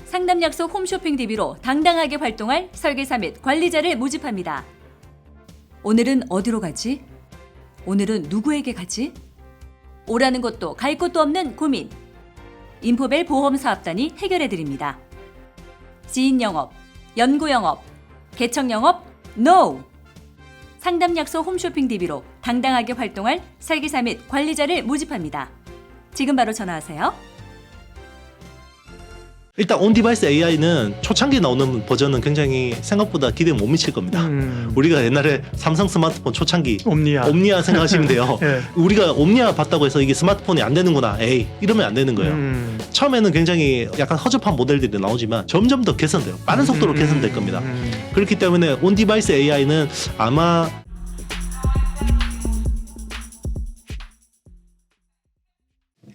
상담 약속 홈쇼핑 DB로 당당하게 활동할 설계사 및 관리자를 모집합니다. 오늘은 어디로 가지? 오늘은 누구에게 가지? 오라는 곳도 갈 곳도 없는 고민. 인포벨 보험사업단이 해결해드립니다. 지인 영업, 연구 영업, 개척 영업, NO! 상담 약속 홈쇼핑 DB로 당당하게 활동할 설계사 및 관리자를 모집합니다. 지금 바로 전화하세요. 일단 온디바이스 AI는 초창기에 나오는 버전은 굉장히 생각보다 기대에 못 미칠 겁니다. 우리가 옛날에 삼성 스마트폰 초창기 옴니아 생각하시면 돼요. 예. 우리가 옴니아 봤다고 해서 이게 스마트폰이 안 되는구나, 에이 이러면 안 되는 거예요. 처음에는 굉장히 약간 허접한 모델들이 나오지만 점점 더 개선돼요. 빠른 속도로 개선될 겁니다. 그렇기 때문에 온디바이스 AI는 아마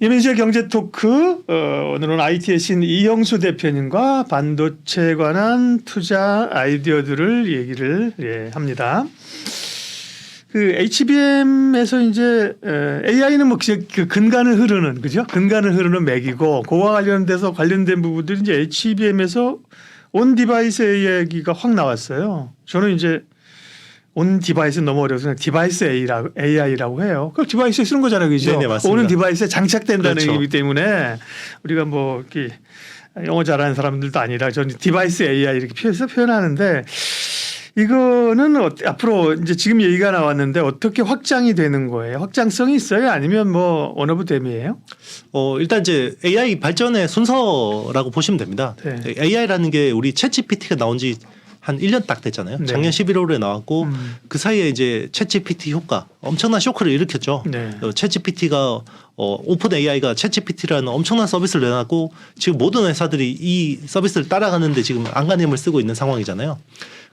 이민수의 경제 토크, 오늘은 IT의 신 이형수 대표님과 반도체에 관한 투자 아이디어들을 얘기를 합니다. 그 HBM에서 이제 AI는 뭐 그 근간을 흐르는, 그죠? 근간을 흐르는 맥이고, 그와 관련돼서 관련된 부분들이 이제 HBM에서 온 디바이스 얘기가 확 나왔어요. 저는 이제 온 디바이스 너무 어려워서 그냥 디바이스 AI라고 해요. 그럼 디바이스에 쓰는 거잖아요, 그죠? 네네, 맞습니다. 오는 디바이스에 장착된다는 그렇죠. 얘기이기 때문에 우리가 뭐 이렇게 영어 잘하는 사람들도 아니라 저는 디바이스 AI 이렇게 표현하는데 이거는 앞으로 이제 지금 얘기가 나왔는데 어떻게 확장이 되는 거예요? 확장성이 있어요? 아니면 뭐 원오브댐이에요? 일단 이제 AI 발전의 순서라고 보시면 됩니다. 네. AI라는 게 우리 챗GPT가 나온 지 한 1년 딱 됐잖아요. 네. 작년 11월에 나왔고 그 사이에 이제 챗GPT 효과 엄청난 쇼크를 일으켰죠. 네. 챗GPT가 오픈 AI가 챗GPT라는 엄청난 서비스를 내놨고 지금 모든 회사들이 이 서비스를 따라가는데 지금 안간힘을 쓰고 있는 상황이잖아요.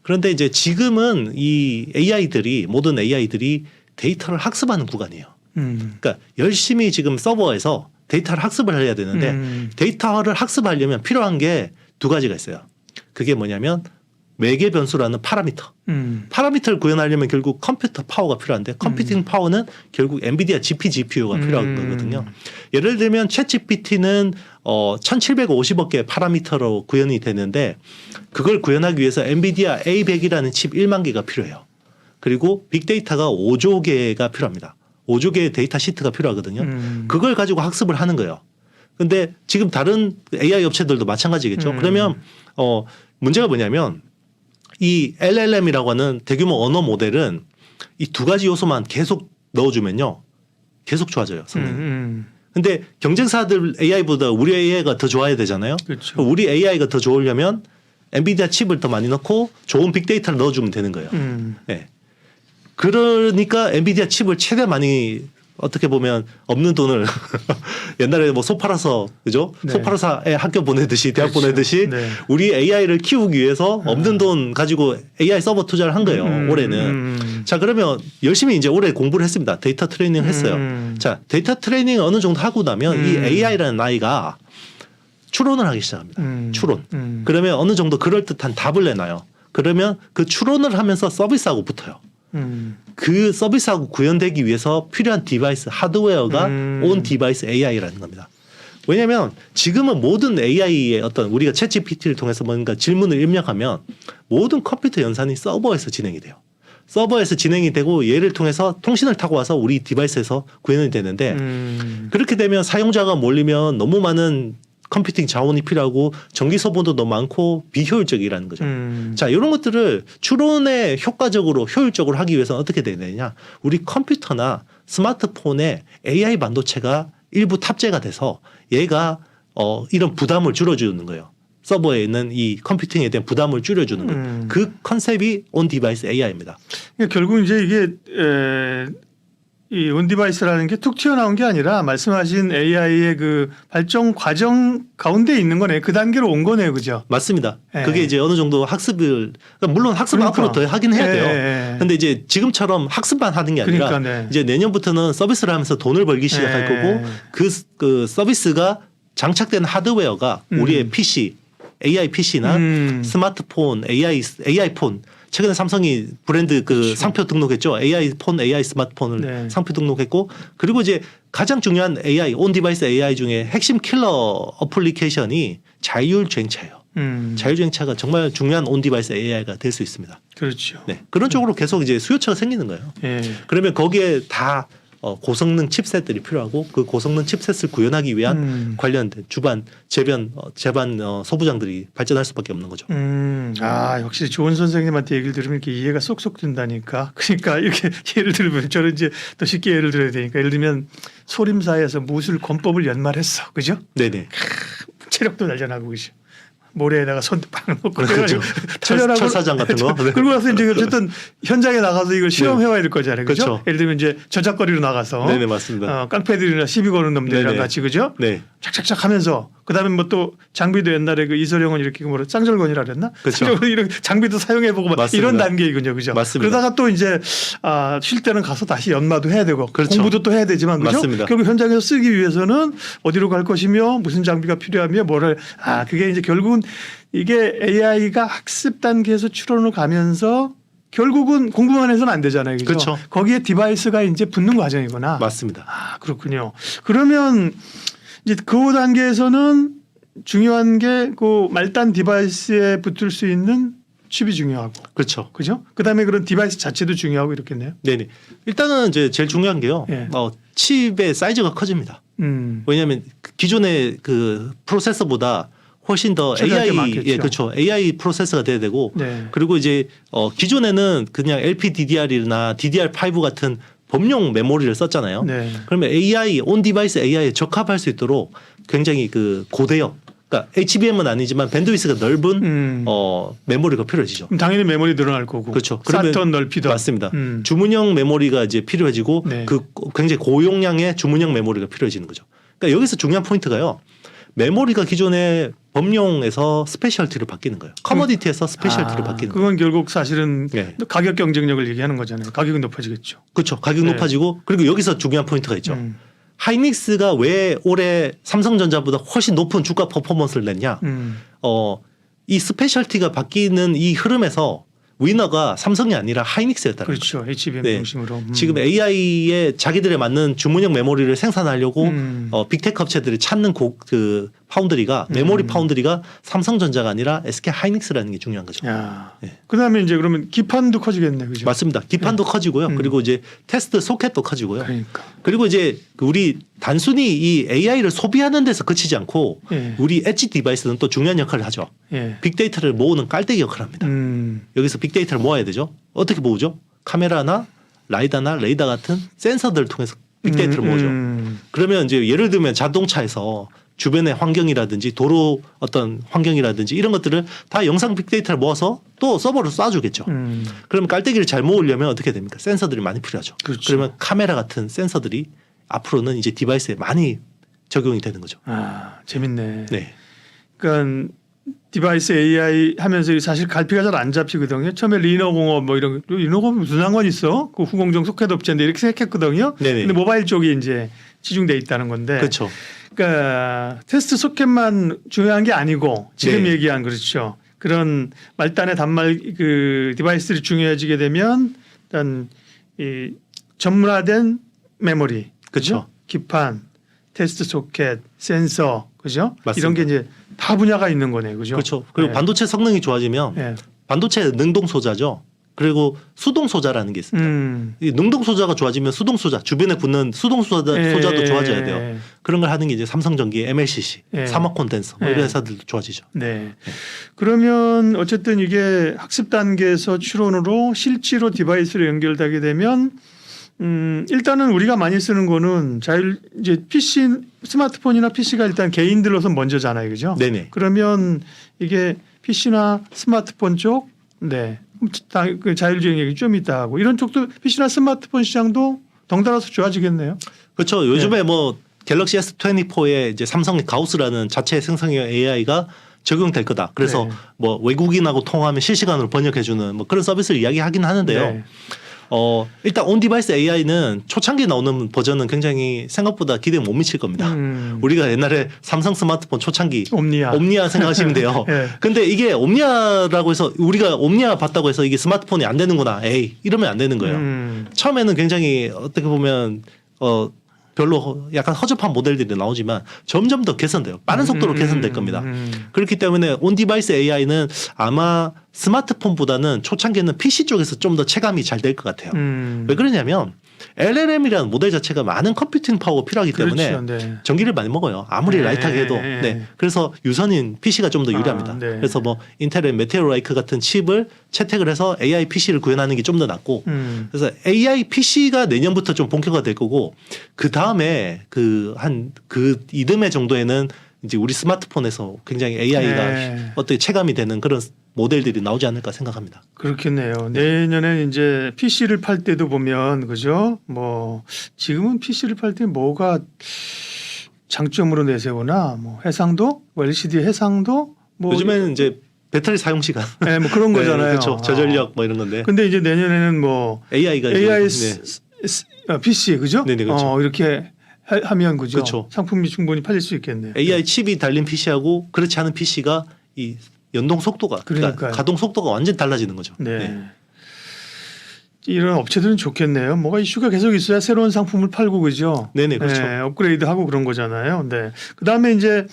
그런데 이제 지금은 이 AI들이 모든 AI들이 데이터를 학습하는 구간이에요. 그러니까 열심히 지금 서버에서 데이터를 학습을 해야 되는데 데이터를 학습하려면 필요한 게 두 가지가 있어요. 그게 뭐냐면 매개 변수라는 파라미터. 파라미터를 구현하려면 결국 컴퓨터 파워가 필요한데 컴퓨팅 파워는 결국 엔비디아 GPU가 필요한 거거든요. 예를 들면 챗GPT는 1750억 개의 파라미터로 구현이 되는데 그걸 구현하기 위해서 엔비디아 A100이라는 칩 1만 개가 필요해요. 그리고 빅데이터가 5조 개가 필요합니다. 5조 개의 데이터 시트가 필요하거든요. 그걸 가지고 학습을 하는 거예요. 근데 지금 다른 AI 업체들도 마찬가지겠죠. 그러면 문제가 뭐냐면 이 LLM이라고 하는 대규모 언어 모델은 이 두 가지 요소만 계속 넣어주면요. 계속 좋아져요, 성능이. 근데 경쟁사들 AI보다 우리 AI가 더 좋아야 되잖아요. 그렇죠. 우리 AI가 더 좋으려면 엔비디아 칩을 더 많이 넣고 좋은 빅데이터를 넣어주면 되는 거예요. 네. 그러니까 엔비디아 칩을 최대한 많이 어떻게 보면 없는 돈을 옛날에 뭐 소팔아서 그죠? 네. 소팔아서에 학교 보내듯이 대학 그렇죠. 보내듯이 네. 우리 AI를 키우기 위해서 없는 돈 가지고 AI 서버 투자를 한 거예요. 올해는. 자 그러면 열심히 이제 올해 공부를 했습니다. 데이터 트레이닝 했어요. 자 데이터 트레이닝 어느 정도 하고 나면 이 AI라는 아이가 추론을 하기 시작합니다. 추론. 그러면 어느 정도 그럴듯한 답을 내놔요. 그러면 그 추론을 하면서 서비스하고 붙어요. 그 서비스하고 구현되기 위해서 필요한 디바이스 하드웨어가 온 디바이스 AI라는 겁니다. 왜냐하면 지금은 모든 AI의 어떤 우리가 챗GPT를 통해서 뭔가 질문을 입력하면 모든 컴퓨터 연산이 서버에서 진행이 돼요. 서버에서 진행이 되고 얘를 통해서 통신을 타고 와서 우리 디바이스에서 구현이 되는데 그렇게 되면 사용자가 몰리면 너무 많은 컴퓨팅 자원이 필요하고 전기 소모도 너무 많고 비효율적이라는 거죠. 자, 이런 것들을 추론에 효율적으로 하기 위해서는 어떻게 돼야 되냐? 우리 컴퓨터나 스마트폰에 AI 반도체가 일부 탑재가 돼서 얘가 이런 부담을 줄여주는 거예요. 서버에 있는 이 컴퓨팅에 대한 부담을 줄여주는 거예요. 그 컨셉이 온 디바이스 AI입니다. 그러니까 결국 이제 이게 이 온디바이스라는 게 툭 튀어나온 게 아니라 말씀하신 AI의 그 발전 과정 가운데 있는 거네. 그 단계로 온 거네요. 그죠? 맞습니다. 예. 그게 이제 어느 정도 학습을 물론 학습은 그러니까. 앞으로 더 하긴 해야 돼요. 예. 근데 이제 지금처럼 학습만 하는 게 아니라 그러니까, 네. 이제 내년부터는 서비스를 하면서 돈을 벌기 시작할 예. 거고 그 서비스가 장착된 하드웨어가 우리의 PC, AI PC나 스마트폰, AI 폰 최근에 삼성이 브랜드 그 상표 등록했죠. AI 폰, AI 스마트폰을 네. 상표 등록했고 그리고 이제 가장 중요한 AI, 온 디바이스 AI 중에 핵심 킬러 어플리케이션이 자율주행차예요. 자율주행차가 정말 중요한 온 디바이스 AI가 될 수 있습니다. 그렇죠. 네, 그런 쪽으로 계속 이제 수요처가 생기는 거예요. 예. 그러면 거기에 다 고성능 칩셋들이 필요하고 그 고성능 칩셋을 구현하기 위한 관련된 주반, 재반 소부장들이 발전할 수밖에 없는 거죠. 확실히 좋은 선생님한테 얘기를 들으면 이렇게 이해가 쏙쏙 된다니까. 그러니까 이렇게 예를 들면 저는 이제 더 쉽게 예를 들어야 되니까 예를 들면 소림사에서 무술 권법을 연말했어, 그죠? 네네. 체력도 날려나고 그죠? 모래에다가 손 빵 놓고 그렇죠. 철련하고 철사장 같은 거. 네. 그러고 나서 이제 어쨌든 현장에 나가서 이걸 실험해와야 될 거잖아요, 그죠? 그렇죠. 예를 들면 이제 저작거리로 나가서 네네 맞습니다. 깡패들이나 시비 거는 놈들이랑 네네. 같이 그죠? 네. 착착착 하면서 그다음에 뭐 또 장비도 옛날에 그 이소룡은 이렇게 뭐라 쌍절곤이라 그랬나? 그렇죠. 쌍절곤 이런 장비도 사용해보고 막 맞습니다. 이런 단계이군요, 그죠? 맞습니다. 그러다가 또 이제 쉴 때는 가서 다시 연마도 해야 되고 그렇죠. 공부도 또 해야 되지만 그죠? 맞습니다. 결국 현장에서 쓰기 위해서는 어디로 갈 것이며 무슨 장비가 필요하며 뭐를 그게 이제 결국은 이게 AI가 학습 단계에서 추론을 가면서 결국은 공부만 해서는 안 되잖아요, 그죠? 그렇죠. 거기에 디바이스가 이제 붙는 과정이구나. 맞습니다. 그렇군요. 그러면 이제 그 단계에서는 중요한 게 그 말단 디바이스에 붙을 수 있는 칩이 중요하고, 그렇죠. 그죠? 그다음에 그런 디바이스 자체도 중요하고 이렇겠네요. 네네. 일단은 이제 제일 중요한 게요. 예. 칩의 사이즈가 커집니다. 왜냐하면 기존의 그 프로세서보다 훨씬 더 최대한 게 AI, 많겠죠. 예, 그렇죠. AI 프로세서가 돼야 되고, 네. 그리고 이제 기존에는 그냥 LPDDR이나 DDR5 같은 범용 메모리를 썼잖아요. 네. 그러면 AI 온 디바이스 AI에 적합할 수 있도록 굉장히 그 고대역, 그러니까 HBM은 아니지만 밴드위스가 넓은 메모리가 필요해지죠. 그럼 당연히 메모리 늘어날 거고, 그렇죠. 쌓던 넓히던 맞습니다. 주문형 메모리가 이제 필요해지고 네. 그 굉장히 고용량의 주문형 메모리가 필요해지는 거죠. 그러니까 여기서 중요한 포인트가요. 메모리가 기존의 범용에서 스페셜티로 바뀌는 거예요. 커머디티에서 스페셜티로 바뀌는 거예요. 그건 결국 사실은 네. 가격 경쟁력을 얘기하는 거잖아요. 가격이 높아지겠죠. 그렇죠. 가격 네. 높아지고 그리고 여기서 중요한 포인트가 있죠. 하이닉스가 왜 올해 삼성전자보다 훨씬 높은 주가 퍼포먼스를 냈냐? 이 스페셜티가 바뀌는 이 흐름에서 위너가 삼성이 아니라 하이닉스였다는 거죠. 그렇죠. HBM 네. 중심으로. 지금 AI에 자기들에 맞는 주문형 메모리를 생산하려고 빅테크 업체들이 찾는 그 파운드리가 메모리 파운드리가 삼성전자가 아니라 SK 하이닉스라는 게 중요한 거죠. 야. 네. 그다음에 이제 그러면 기판도 커지겠네, 그죠? 맞습니다. 기판도 커지고요. 그리고 이제 테스트 소켓도 커지고요. 그러니까. 그리고 이제 우리 단순히 이 AI를 소비하는 데서 그치지 않고 예. 우리 엣지 디바이스는 또 중요한 역할을 하죠. 예. 빅데이터를 모으는 깔때기 역할을 합니다. 여기서 빅데이터를 모아야 되죠. 어떻게 모으죠? 카메라나 라이다나 레이더 같은 센서들을 통해서 빅데이터를 모으죠. 그러면 이제 예를 들면 자동차에서 주변의 환경이라든지 도로 어떤 환경이라든지 이런 것들을 다 영상 빅데이터를 모아서 또 서버로 쏴주겠죠. 그러면 깔때기를 잘 모으려면 어떻게 됩니까? 센서들이 많이 필요하죠. 그렇죠. 그러면 카메라 같은 센서들이 앞으로는 이제 디바이스에 많이 적용이 되는 거죠. 재밌네. 네. 그러니까 디바이스 AI 하면서 사실 갈피가 잘 안 잡히거든요. 처음에 리너공업 뭐 이런 리너공업 무슨 상관 있어? 그 후공정 소켓 업체인데 이렇게 생각했거든요. 네네. 근데 모바일 쪽이 이제 치중돼 있다는 건데. 그렇죠. 그러니까 테스트 소켓만 중요한 게 아니고 지금 네. 얘기한 그렇죠. 그런 말단의 단말 그 디바이스들이 중요해지게 되면 일단 이 전문화된 메모리, 그렇죠. 기판, 테스트 소켓, 센서, 그죠? 맞습니다. 이런 게 이제 다 분야가 있는 거네, 그죠? 그렇죠. 그리고 네. 반도체 성능이 좋아지면 네. 반도체 능동 소자죠. 그리고 수동 소자라는 게 있습니다. 이 능동 소자가 좋아지면 수동 소자 주변에 붙는 수동 소자도 좋아져야 돼요. 그런 걸 하는 게 이제 삼성전기, MLCC, 예. 사막 콘덴서 뭐 예. 이런 회사들도 좋아지죠. 네. 그러면 어쨌든 이게 학습 단계에서 추론으로 실제로 디바이스로 연결되게 되면 일단은 우리가 많이 쓰는 거는 이제 PC 스마트폰이나 PC가 일단 개인들로서 먼저잖아요, 그죠? 네네. 그러면 이게 PC나 스마트폰 쪽, 네, 그 자율주행 얘기 좀 이따 하고 이런 쪽도 PC나 스마트폰 시장도 덩달아서 좋아지겠네요. 그렇죠. 요즘에 뭐 갤럭시 S24에 이제 삼성의 가우스라는 자체 생성형 AI가 적용될 거다. 그래서 네. 뭐 외국인하고 통화하면 실시간으로 번역해주는 뭐 그런 서비스를 이야기하긴 하는데요. 네. 일단 온 디바이스 AI는 초창기에 나오는 버전은 굉장히 생각보다 기대 못 미칠 겁니다. 우리가 옛날에 삼성 스마트폰 초창기 옴니아 생각하시면 돼요. 네. 근데 이게 옴니아라고 해서 우리가 옴니아 봤다고 해서 이게 스마트폰이 안 되는구나. 에이, 이러면 안 되는 거예요. 처음에는 굉장히 어떻게 보면 별로 약간 허접한 모델들이 나오지만 점점 더 개선돼요. 빠른 속도로 개선될 겁니다. 그렇기 때문에 온 디바이스 AI는 아마 스마트폰보다는 초창기에는 PC 쪽에서 좀 더 체감이 잘 될 것 같아요. 왜 그러냐면 LLM이라는 모델 자체가 많은 컴퓨팅 파워가 필요하기 때문에 그렇죠. 네. 전기를 많이 먹어요. 아무리 네. 라이트하게 해도. 네. 네. 그래서 유선인 PC가 좀 더 유리합니다. 네. 그래서 뭐 인텔의 메테오라이크 같은 칩을 채택을 해서 AI PC를 구현하는 게 좀 더 낫고 그래서 AI PC가 내년부터 좀 본격화될 거고 그 다음에 그 이듬해 정도에는 이제 우리 스마트폰에서 굉장히 AI가 네. 어떻게 체감이 되는 그런 모델들이 나오지 않을까 생각합니다. 그렇겠네요. 내년에 이제 PC를 팔 때도 보면 그죠? 뭐 지금은 PC를 팔 때 뭐가 장점으로 내세우나 뭐 해상도, 뭐 LCD 해상도, 뭐 요즘에는 이제 배터리 사용 시간, 네, 뭐 그런 네, 거잖아요. 그렇죠. 저전력 뭐 이런 건데 근데 이제 내년에는 뭐 AI가 AI 네. PC 그죠? 네네, 그렇죠. 이렇게 하면 그죠? 그렇죠. 상품이 충분히 팔릴 수 있겠네요. AI 칩이 달린 PC하고 그렇지 않은 PC가 이 연동 속도가 그러니까 그러니까요. 가동 속도가 완전히 달라지는 거죠. 네. 이런 업체들은 좋겠네요. 뭐가 이슈가 계속 있어야 새로운 상품을 팔고 그죠? 네네, 그렇죠. 네, 업그레이드하고 그런 거잖아요. 네. 그다음에 이제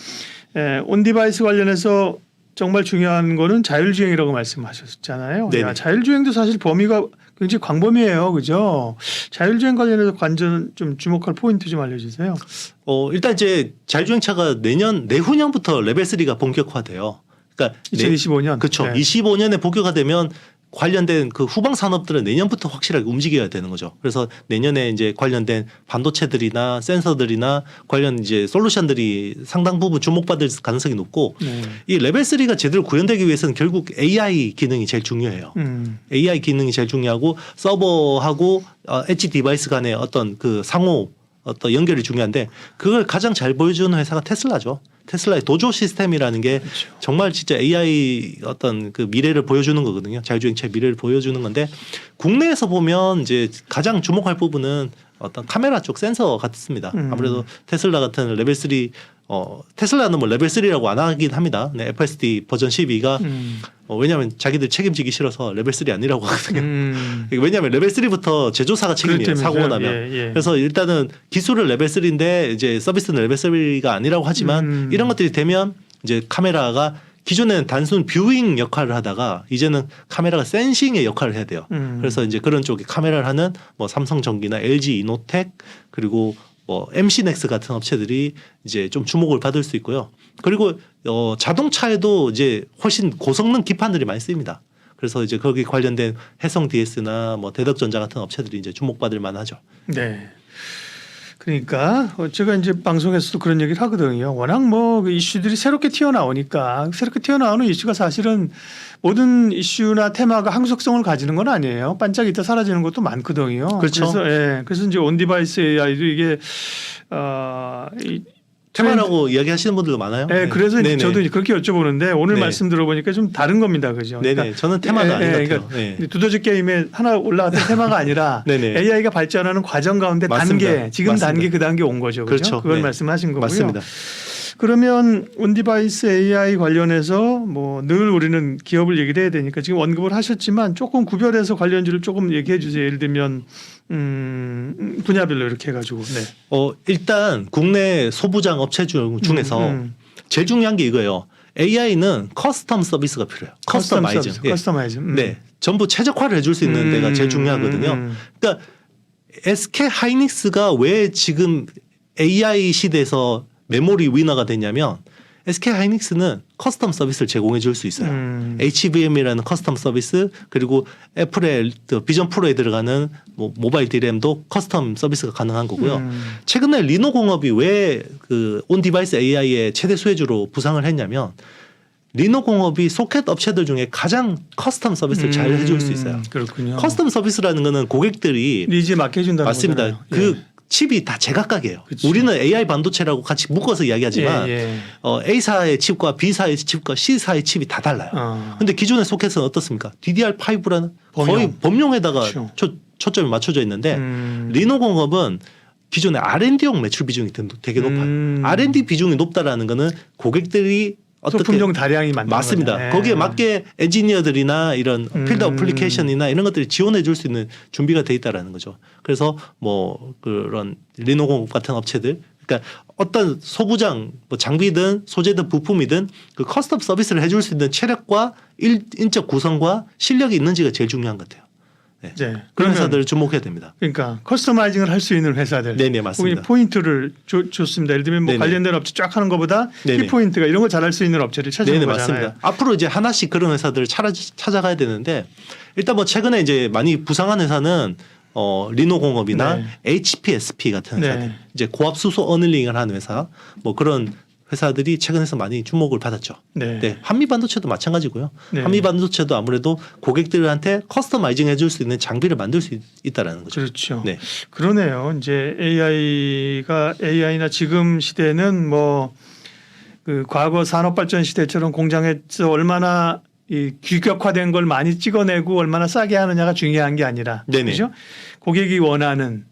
온 디바이스 관련해서 정말 중요한 거는 자율주행이라고 말씀하셨잖아요. 네네. 야, 자율주행도 사실 범위가 굉장히 광범위해요. 그죠? 자율주행 관련해서 관전 좀 주목할 포인트 좀 알려주세요. 일단 이제 자율주행차가 내후년부터 레벨 3가 본격화돼요. 그러니까 2025년. 그렇죠. 네. 25년에 본격화되면 관련된 그 후방 산업들은 내년부터 확실하게 움직여야 되는 거죠. 그래서 내년에 이제 관련된 반도체들이나 센서들이나 관련 이제 솔루션들이 상당 부분 주목받을 가능성이 높고 네. 이 레벨 3가 제대로 구현되기 위해서는 결국 AI 기능이 제일 중요해요. AI 기능이 제일 중요하고 서버하고 엣지 디바이스 간의 어떤 그 상호 어떤 연결이 중요한데 그걸 가장 잘 보여주는 회사가 테슬라죠. 테슬라의 도조 시스템이라는 게 그렇죠. 정말 진짜 AI 어떤 그 미래를 보여주는 거거든요. 자율주행차의 미래를 보여주는 건데 국내에서 보면 이제 가장 주목할 부분은 어떤 카메라 쪽 센서 같습니다. 아무래도 테슬라 같은 레벨 3 테슬라는 뭐 레벨 3라고 안 하긴 합니다. 네, FSD 버전 12가 왜냐하면 자기들 책임지기 싫어서 레벨 3 아니라고 하거든요. 왜냐하면 레벨 3부터 제조사가 책임이에요. 사고가 나면. 예. 그래서 일단은 기술은 레벨 3인데 이제 서비스는 레벨 3가 아니라고 하지만 이런 것들이 되면 이제 카메라가 기존에는 단순 뷰잉 역할을 하다가 이제는 카메라가 센싱의 역할을 해야 돼요. 그래서 이제 그런 쪽에 카메라를 하는 뭐 삼성전기나 LG 이노텍 그리고 뭐 MC넥스 같은 업체들이 이제 좀 주목을 받을 수 있고요. 그리고 자동차에도 이제 훨씬 고성능 기판들이 많이 쓰입니다. 그래서 이제 거기 관련된 해성 DS나 뭐 대덕전자 같은 업체들이 이제 주목받을 만하죠. 네. 그러니까 제가 이제 방송에서도 그런 얘기를 하거든요. 워낙 뭐그 이슈들이 새롭게 튀어나오니까 새롭게 튀어나오는 이슈가 사실은 모든 이슈나 테마가 항속성을 가지는 건 아니에요. 반짝 있다 사라지는 것도 많거든요. 그렇죠. 그래서 이제 온 디바이스 AI도 이게 테마라고 이야기하시는 분들도 많아요. 네, 그래서 네네. 저도 그렇게 여쭤보는데 오늘 네. 말씀 들어보니까 좀 다른 겁니다, 그죠? 네네. 저는 테마는 아닌 것 같아요. 그러니까 네. 두더지 게임에 하나 올라왔던 테마가 아니라 네네. AI가 발전하는 과정 가운데 맞습니다. 단계, 지금 맞습니다. 단계 그 단계 온 거죠, 그렇죠? 그렇죠. 그걸 네. 말씀하신 거고요. 맞습니다. 그러면 온디바이스 AI 관련해서 뭐 늘 우리는 기업을 얘기를 해야 되니까 지금 언급을 하셨지만 조금 구별해서 관련주를 조금 얘기해 주세요. 예를 들면 분야별로 이렇게 해가지고. 네. 일단 국내 소부장 업체 중에서 제일 중요한 게 이거예요. AI는 커스텀 서비스가 필요해요. 커스터마이징. 예. 커스터마이즈. 네, 전부 최적화를 해줄 수 있는 데가 제일 중요하거든요. 그러니까 SK 하이닉스가 왜 지금 AI 시대에서 메모리 위너가 됐냐면 SK 하이닉스는 커스텀 서비스를 제공해 줄 수 있어요. HBM이라는 커스텀 서비스 그리고 애플의 비전 프로에 들어가는 뭐 모바일 DRAM도 커스텀 서비스가 가능한 거고요. 최근에 리노공업이 왜 그 온 디바이스 AI의 최대 수혜주로 부상을 했냐면 리노공업이 소켓 업체들 중에 가장 커스텀 서비스를 잘 해줄 수 있어요. 그렇군요. 커스텀 서비스라는 거는 고객들이 니즈에 맞게 해준다는 맞습니다. 거잖아요. 그 칩이 다 제각각이에요. 그쵸. 우리는 AI 반도체라고 같이 묶어서 이야기하지만 A사의 칩과 B사의 칩과 C사의 칩이 다 달라요. 근데 기존의 소켓은 어떻습니까? DDR5라는 거의 범용에다가 그렇죠. 초점이 맞춰져 있는데 리노공업은 기존의 R&D용 매출 비중이 되게 높아요. R&D 비중이 높다라는 거는 고객들이 소품종 다량이 많은 맞습니다. 거죠. 네. 거기에 맞게 엔지니어들이나 이런 필드 어플리케이션이나 이런 것들이 지원해 줄 수 있는 준비가 돼 있다라는 거죠. 그래서 뭐 그런 리노공업 같은 업체들, 그러니까 어떤 소부장, 뭐 장비든 소재든 부품이든 그 커스텀 서비스를 해줄 수 있는 체력과 인적 구성과 실력이 있는지가 제일 중요한 것 같아요. 네. 네. 그런 그러면 회사들을 주목해야 됩니다. 그러니까 커스터마이징을 할 수 있는 회사들. 네네, 맞습니다. 포인트를 줬습니다. 예를 들면 뭐 네네. 관련된 업체 쫙 하는 것보다 네네. 키포인트가 이런 걸 잘할 수 있는 업체를 찾는 네네, 거잖아요. 맞습니다. 앞으로 이제 하나씩 그런 회사들을 찾아가야 되는데 일단 뭐 최근에 이제 많이 부상한 회사는 리노공업이나 네. HPSP 같은 회사들, 네. 이제 고압 수소 어닐링을 하는 회사, 뭐 그런 회사들이 최근에서 많이 주목을 받았죠. 네. 네, 한미반도체도 마찬가지고요. 네. 한미반도체도 아무래도 고객들한테 커스터마이징 해줄 수 있는 장비를 만들 수 있다라는 거죠. 그렇죠. 네, 그러네요. 이제 AI나 지금 시대는 뭐 그 과거 산업발전 시대처럼 공장에서 얼마나 이 규격화된 걸 많이 찍어내고 얼마나 싸게 하느냐가 중요한 게 아니라, 네네. 그렇죠? 고객이 원하는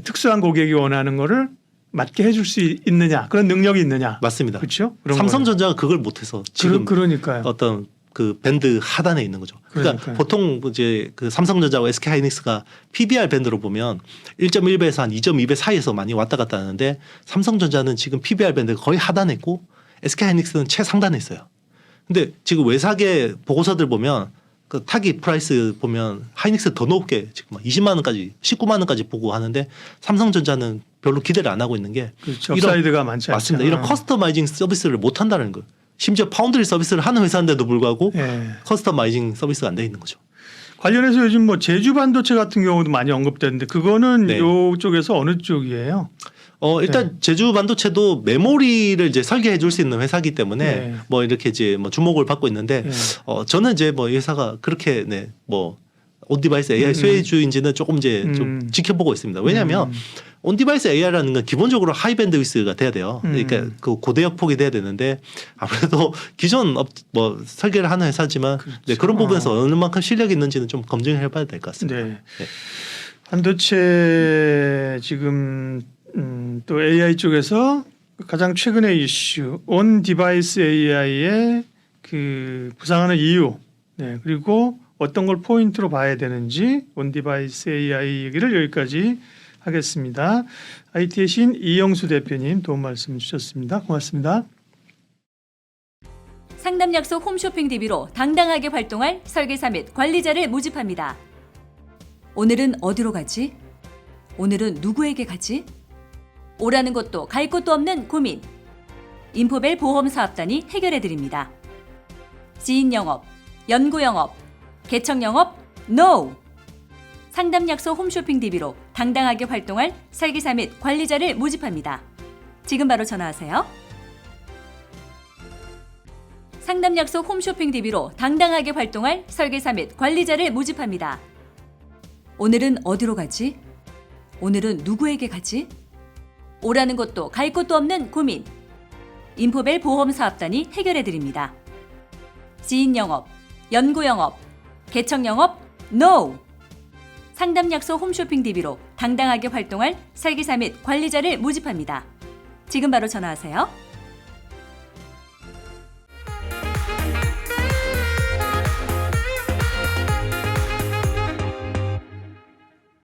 특수한 고객이 원하는 거를 맞게 해줄 수 있느냐, 그런 능력이 있느냐, 맞습니다. 그렇죠? 그런 삼성전자가 그걸 못해서 지금 그러니까요. 어떤 그 밴드 하단에 있는 거죠. 그러니까 그러니까요. 보통 이제 그 삼성전자와 SK하이닉스가 PBR 밴드로 보면 1.1배에서 한 2.2배 사이에서 많이 왔다 갔다 하는데 삼성전자는 지금 PBR 밴드가 거의 하단에 있고 SK하이닉스는 최상단에 있어요. 근데 지금 외사계 보고서들 보면 그 타깃 프라이스 보면 하이닉스 더 높게 지금 20만 원까지 19만 원까지 보고 하는데 삼성전자는 별로 기대를 안 하고 있는 게 그렇죠. 업사이드가 많지 않죠. 맞습니다. 이런 커스터마이징 서비스를 못 한다는 거. 심지어 파운드리 서비스를 하는 회사인데도 불구하고 예. 커스터마이징 서비스가 안 돼 있는 거죠. 관련해서 요즘 뭐 제주 반도체 같은 경우도 많이 언급되는데 그거는 네. 이쪽에서 어느 쪽이에요? 일단 제주 반도체도 메모리를 이제 설계해 줄 수 있는 회사이기 때문에 네. 뭐 이렇게 이제 뭐 주목을 받고 있는데 네. 저는 이제 뭐 이 회사가 그렇게 뭐 온디바이스 AI 수혜주인지는 조금 이제 좀 지켜보고 있습니다. 왜냐하면 온디바이스 AI라는 건 기본적으로 하이밴드위스가 돼야 돼요. 그러니까 그 고대역 폭이 돼야 되는데 아무래도 기존 뭐 설계를 하는 회사지만 그렇죠. 네, 그런 부분에서 어느 만큼 실력이 있는지는 좀 검증해 봐야 될 것 같습니다. 네. 네. 반도체 지금 또 AI 쪽에서 가장 최근의 이슈 온 디바이스 AI의 그 부상하는 이유, 네, 그리고 어떤 걸 포인트로 봐야 되는지 온 디바이스 AI 얘기를 여기까지 하겠습니다. IT의 신 이영수 대표님 도움 말씀 주셨습니다. 고맙습니다. 상담 약속 홈쇼핑 DB로 당당하게 활동할 설계사 및 관리자를 모집합니다. 오늘은 어디로 가지? 오늘은 누구에게 가지? 오라는 것도 갈 곳도 없는 고민. 인포벨 보험사업단이 해결해드립니다. 지인 영업, 연구 영업, 개척 영업, NO! 상담 약속 홈쇼핑 DB로 당당하게 활동할 설계사 및 관리자를 모집합니다. 지금 바로 전화하세요. 상담 약속 홈쇼핑 DB로 당당하게 활동할 설계사 및 관리자를 모집합니다. 오늘은 어디로 가지? 오늘은 누구에게 가지? 오라는 것도 갈 곳도 없는 고민. 인포벨 보험사업단이 해결해드립니다. 지인 영업, 연구 영업, 개척 영업, NO! 상담 약속 홈쇼핑 DB로 당당하게 활동할 설계사 및 관리자를 모집합니다. 지금 바로 전화하세요.